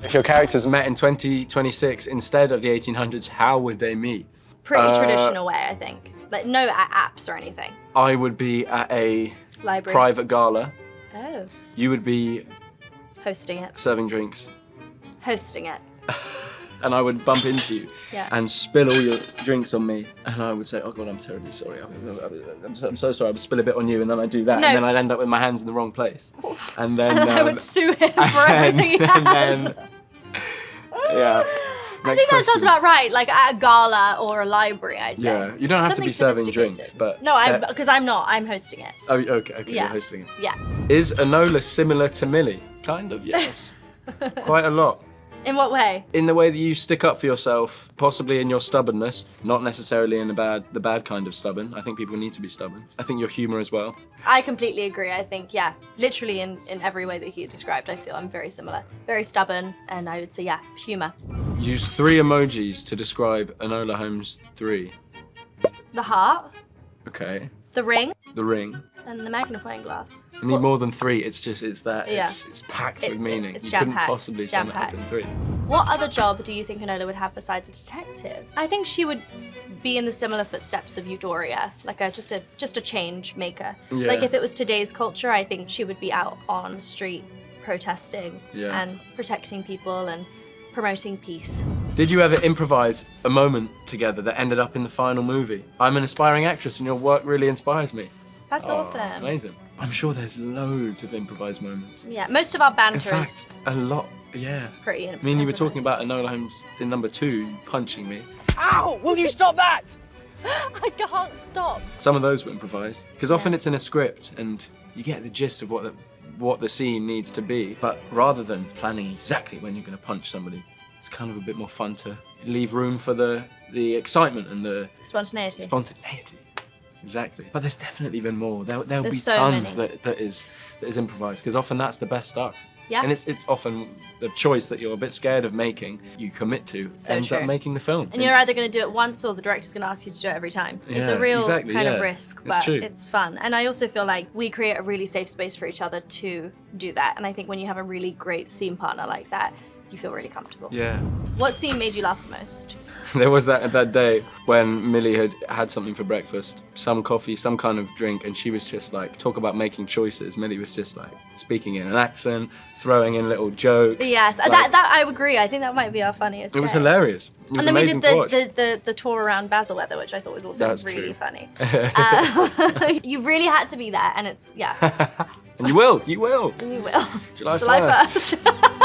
If your characters met in 2026 instead of the 1800s, how would they meet? Pretty traditional way, I think. Like no apps or anything. I would be at a Library. private gala. Oh. You would be Hosting it. serving drinks. Hosting it. And I would bump into you Yeah. and spill all your drinks on me. And I would say, oh God, I'm terribly sorry. I'm so sorry. I would spill a bit on you, and then I'd do that. No. And then I'd end up with my hands in the wrong place. And then, And then I would sue him for everything he and has. then, yeah. I think that sounds about right, like at a gala or a library, I'd say. Yeah, you don't have to be Something serving drinks, sophisticated. but... No, because I'm not, I'm hosting it. Oh, okay, Yeah. you're hosting it. Yeah. Is Enola similar to Millie? Kind of, yes. Quite a lot. In what way? In the way that you stick up for yourself, possibly in your stubbornness, not necessarily in the bad kind of stubborn. I think people need to be stubborn. I think your humor as well. I completely agree, I think, yeah. Literally in every way that you described, I feel I'm very similar. Very stubborn, and I would say, yeah, humor. Use 3 emojis to describe Enola Holmes 3. The heart, Okay. the ring, The ring. and the magnifying glass. You need more than 3. It's that. Yeah. It's packed with It- meaning. it's You couldn't jam-packed, possibly sum it up in jam-packed. 3. What other job do you think Enola would have besides a detective? I think she would be in the similar footsteps of Euphoria, like just a change maker. Yeah. Like if it was today's culture, I think she would be out on the street protesting Yeah. and protecting people and promoting peace. Did you ever improvise a moment together that ended up in the final movie? I'm an aspiring actress and your work really inspires me. That's Oh, awesome. Amazing. I'm sure there's loads of improvised moments. Yeah, most of our In banter is fact, a lot, yeah. pretty I mean, you were talking improvised. about Enola Holmes in number 2 punching me. Ow! Will you stop that? I can't stop. Some of those were improvised, because often Yeah. it's in a script and you get the gist of what the scene needs to be. But rather than planning exactly when you're going to punch somebody, it's kind of a bit more fun to leave room for the excitement and the Spontaneity. spontaneity. Exactly. But there's definitely been more. There'll be There's so tons many. that is improvised, because often that's the best stuff. Yeah. And it's often the choice that you're a bit scared of making, you commit to, So ends up true. making the film. And you're either going to do it once or the director's going to ask you to do it every time. It's Yeah, a real exactly, kind of yeah. risk, It's but true. it's fun. And I also feel like we create a really safe space for each other to do that. And I think when you have a really great scene partner like that, you feel really comfortable. Yeah. What scene made you laugh the most? There was that day when Millie had something for breakfast, some coffee, some kind of drink, and she was just like, talk about making choices. Millie was just like speaking in an accent, throwing in little jokes. Yes, like, that I agree. I think that might be our funniest it was day. hilarious. It was And then we amazing did to watch. the tour around Basilweather, which I thought was also That's really true. funny. You really had to be there, and it's, yeah, And you will. you will. July July 1st. 1st.